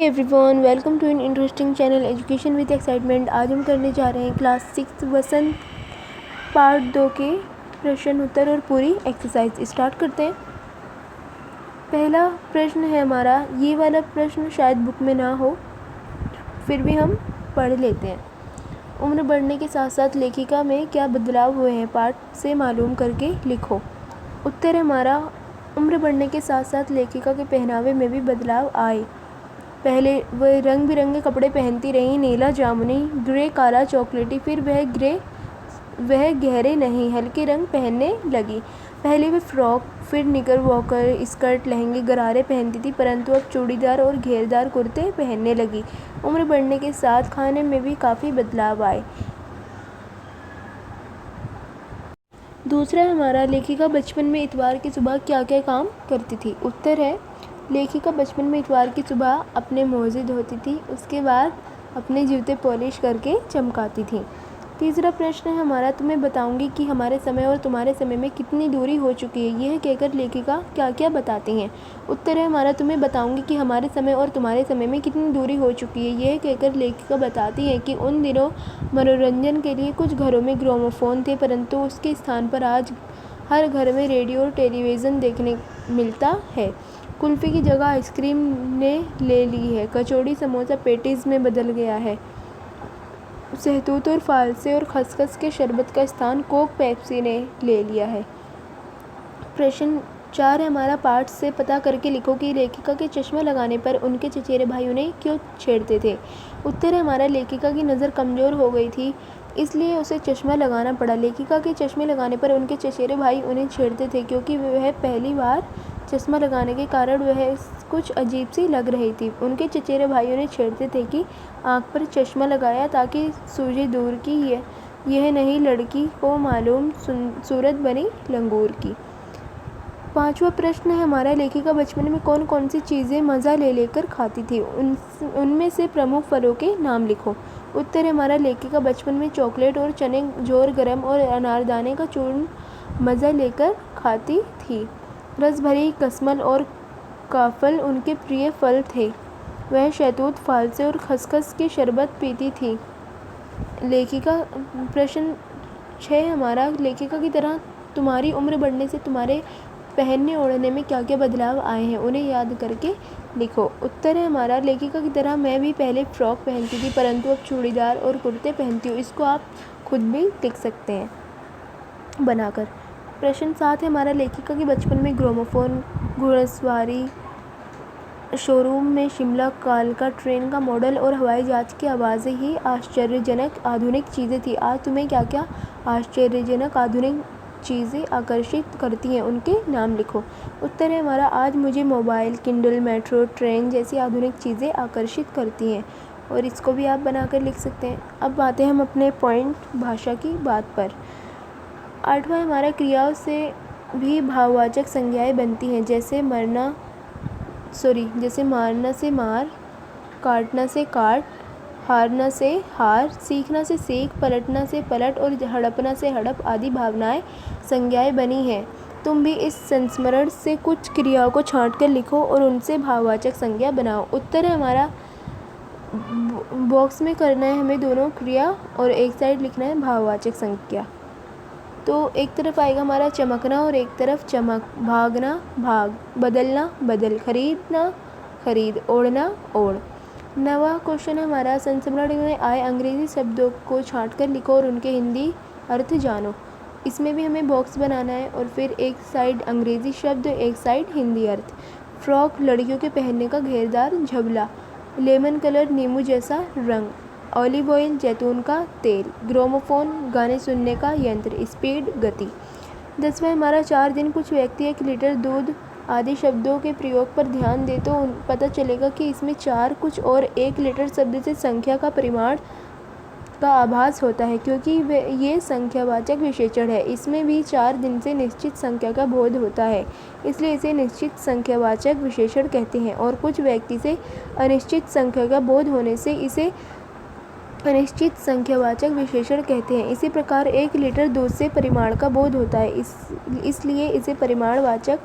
Everyone, welcome to an interesting channel education with excitement. आज हम करने जा रहे हैं क्लास 6 वसंत पार्ट 2 के प्रश्न उत्तर और पूरी एक्सरसाइज। स्टार्ट करते हैं। पहला प्रश्न है हमारा, ये वाला प्रश्न शायद बुक में ना हो, फिर भी हम पढ़ लेते हैं। उम्र बढ़ने के साथ साथ लेखिका में क्या बदलाव हुए हैं, पाठ से मालूम करके लिखो। उत्तर है हमारा, उम्र बढ़ने के साथ साथ लेखिका के पहनावे में भी बदलाव आए। पहले वह रंग बिरंगे कपड़े पहनती रहीं, नीला जामुनी, ग्रे, काला, चॉकलेटी। फिर वह गहरे नहीं हल्के रंग पहनने लगी। पहले वह फ्रॉक, फिर निकर वॉकर, स्कर्ट, लहंगे, गरारे पहनती थी, परंतु अब चूड़ीदार और घेरदार कुर्ते पहनने लगी। उम्र बढ़ने के साथ खाने में भी काफ़ी बदलाव आए। दूसरा हमारा, लेखिका बचपन में इतवार की सुबह क्या क्या काम करती थी। उत्तर है, लेखिका बचपन में इतवार की सुबह अपने मोजे धोती थी, उसके बाद अपने जूते पॉलिश करके चमकाती थी। तीसरा प्रश्न है हमारा, तुम्हें बताऊंगी कि हमारे समय और तुम्हारे समय में कितनी दूरी हो चुकी है। यह कहकर लेखिका क्या क्या बताती हैं। उत्तर है हमारा, तुम्हें बताऊंगी कि हमारे समय और तुम्हारे समय में कितनी दूरी हो चुकी है। यह कहकर लेखिका बताती हैं कि उन दिनों मनोरंजन के लिए कुछ घरों में ग्रामोफोन थे, परंतु उसके स्थान पर आज हर घर में रेडियो और टेलीविज़न देखने मिलता है। कुल्फ़ी की जगह आइसक्रीम ने ले ली है। कचौड़ी समोसा पेटीज़ में बदल गया है। सहतूत और फालसे और खसखस के शरबत का स्थान कोक पेप्सी ने ले लिया है। प्रश्न 4 है हमारा, पाठ से पता करके लिखो कि लेखिका के चश्मा लगाने पर उनके चचेरे भाई उन्हें क्यों छेड़ते थे। उत्तर है हमारा, लेखिका की नज़र कमज़ोर हो गई थी, इसलिए उसे चश्मा लगाना पड़ा। लेखिका के चश्मे लगाने पर उनके चचेरे भाई उन्हें छेड़ते थे, क्योंकि वह पहली बार चश्मा लगाने के कारण वह कुछ अजीब सी लग रही थी। उनके चचेरे भाई उन्हें छेड़ते थे कि आँख पर चश्मा लगाया ताकि सूझे दूर की यह नई लड़की को मालूम सूरत बनी लंगूर की। पांचवा प्रश्न है हमारा, लेखिका बचपन में कौन कौन सी चीज़ें मज़ा ले लेकर खाती थी। उनमें से प्रमुख फलों के नाम लिखो। उत्तर है हमारा, लेखिका बचपन में चॉकलेट और चने, जोर गरम और अनारदाने का चूर्ण मज़ा लेकर खाती थी। रस भरी कसमल और काफल उनके प्रिय फल थे। वह शहतूत, फालसे और खसखस की शरबत पीती थी। लेखिका प्रश्न 6 हमारा, लेखिका की तरह तुम्हारी उम्र बढ़ने से तुम्हारे पहनने ओढ़ने में क्या क्या बदलाव आए हैं, उन्हें याद करके लिखो। उत्तर है हमारा, लेखिका की तरह मैं भी पहले फ्रॉक पहनती थी, परंतु अब चूड़ीदार और कुर्ते पहनती हूँ। इसको आप खुद भी लिख सकते हैं बनाकर। प्रश्न 7 है हमारा, लेखिका की बचपन में ग्रामोफोन, घुड़सवारी, शोरूम में शिमला कालका ट्रेन का मॉडल और हवाई जहाज़ की आवाज़ें ही आश्चर्यजनक आधुनिक चीज़ें थी। आज तुम्हें क्या क्या आश्चर्यजनक आधुनिक चीज़ें आकर्षित करती हैं, उनके नाम लिखो। उत्तर है हमारा, आज मुझे मोबाइल, किंडल, मेट्रो, ट्रेन जैसी आधुनिक चीज़ें आकर्षित करती हैं, और इसको भी आप बनाकर लिख सकते हैं। अब आते हैं हम अपने पॉइंट भाषा की बात पर। 8वां हमारा, क्रियाओं से भी भाववाचक संज्ञाएं बनती हैं, जैसे मारना से मार, काटना से काट, हारना से हार, सीखना से सीख, पलटना से पलट और हड़पना से हड़प आदि भावनाएं संज्ञाएं बनी हैं। तुम भी इस संस्मरण से कुछ क्रियाओं को छांट कर लिखो और उनसे भाववाचक संज्ञा बनाओ। उत्तर है हमारा, बॉक्स में करना है हमें दोनों क्रिया और एक साइड लिखना है भाववाचक संज्ञा। तो एक तरफ आएगा हमारा चमकना और एक तरफ चमक, भागना भाग, बदलना बदल, खरीदना खरीद, ओढ़ना ओढ़। 9वां क्वेश्चन है हमारा, संस्मरण में आए अंग्रेजी शब्दों को छांट कर लिखो और उनके हिंदी अर्थ जानो। इसमें भी हमें बॉक्स बनाना है और फिर एक साइड अंग्रेजी शब्द, एक साइड हिंदी अर्थ। फ्रॉक, लड़कियों के पहनने का घेरदार झबला। लेमन कलर, नींबू जैसा रंग। ऑलिव ऑयल, जैतून का तेल। ग्रामोफोन, गाने सुनने का यंत्र। स्पीड, गति। 10वां हमारा, 4 दिन कुछ व्यक्ति 1 लीटर दूध आदि शब्दों के प्रयोग पर ध्यान दे तो पता चलेगा कि इसमें 4 कुछ और 1 लीटर शब्द से संख्या का परिमाण का आभास होता है, क्योंकि ये संख्यावाचक विशेषण है। इसमें भी 4 दिन से निश्चित संख्या का बोध होता है, इसलिए इसे निश्चित संख्यावाचक विशेषण कहते हैं। और कुछ व्यक्ति से अनिश्चित संख्या का बोध होने से इसे अनिश्चित संख्यावाचक विशेषण कहते हैं। इसी प्रकार 1 लीटर दूध से परिमाण का बोध होता है, इसलिए इसे परिमाणवाचक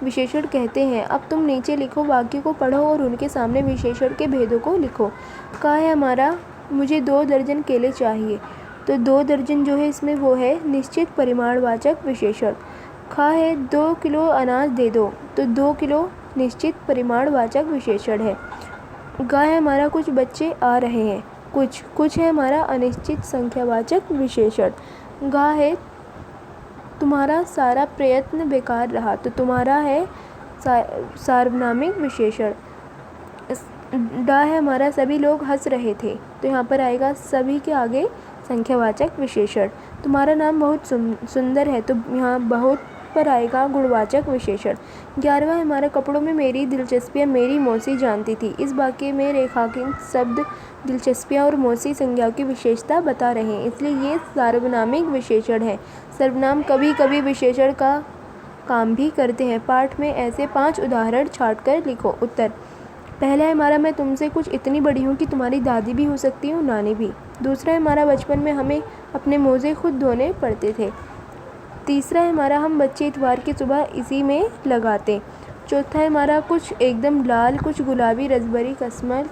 विशेषण कहते हैं। अब तुम नीचे लिखो वाक्य को पढ़ो और उनके सामने विशेषण के भेदों को लिखो। कहा है हमारा मुझे 2 दर्जन केले चाहिए, तो 2 दर्जन जो है इसमें वो है निश्चित परिमाणवाचक विशेषण। खा है 2 किलो अनाज दे दो, तो 2 किलो निश्चित परिमाणवाचक विशेषण है। गा है हमारा कुछ बच्चे आ रहे हैं, कुछ है हमारा अनिश्चित संख्यावाचक विशेषण। गा है तुम्हारा सारा प्रयत्न बेकार रहा, तो तुम्हारा है सार्वनामिक विशेषण। डा है हमारा सभी लोग हंस रहे थे, तो यहाँ पर आएगा सभी के आगे संख्यावाचक विशेषण। तुम्हारा नाम बहुत सुंदर है, तो यहाँ बहुत पर आएगा गुणवाचक विशेषण। 11वां हमारा कपड़ों में मेरी दिलचस्पियाँ मेरी मौसी जानती थी। इस वाक्य में रेखांकित शब्द दिलचस्पियाँ और मौसी संज्ञा की विशेषता बता रहे हैं, इसलिए ये सार्वनामिक विशेषण है। सर्वनाम कभी कभी विशेषण का काम भी करते हैं। पाठ में ऐसे 5 उदाहरण छांटकर लिखो। उत्तर: पहला है हमारा मैं तुमसे कुछ इतनी बड़ी हूँ कि तुम्हारी दादी भी हो सकती हूँ, नानी भी। दूसरा है हमारा बचपन में हमें अपने मोजे खुद धोने पड़ते थे। तीसरा है हमारा हम बच्चे इतवार की सुबह इसी में लगाते। चौथा है हमारा कुछ एकदम लाल, कुछ गुलाबी, रसभरी कस्मल।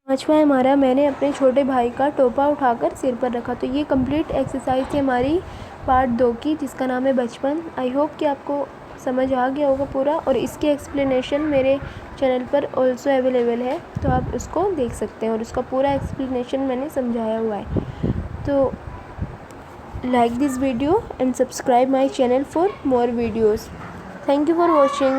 पाँचवा है हमारा मैंने अपने छोटे भाई का टोपा उठाकर सिर पर रखा। तो ये कंप्लीट एक्सरसाइज है हमारी पार्ट 2 की, जिसका नाम है बचपन। आई होप कि आपको समझ आ गया होगा पूरा, और इसकी एक्सप्लेनेशन मेरे चैनल पर ऑल्सो अवेलेबल है, तो आप उसको देख सकते हैं और उसका पूरा एक्सप्लेनेशन मैंने समझाया हुआ है। तो like this video and subscribe my channel for more videos. Thank you for watching.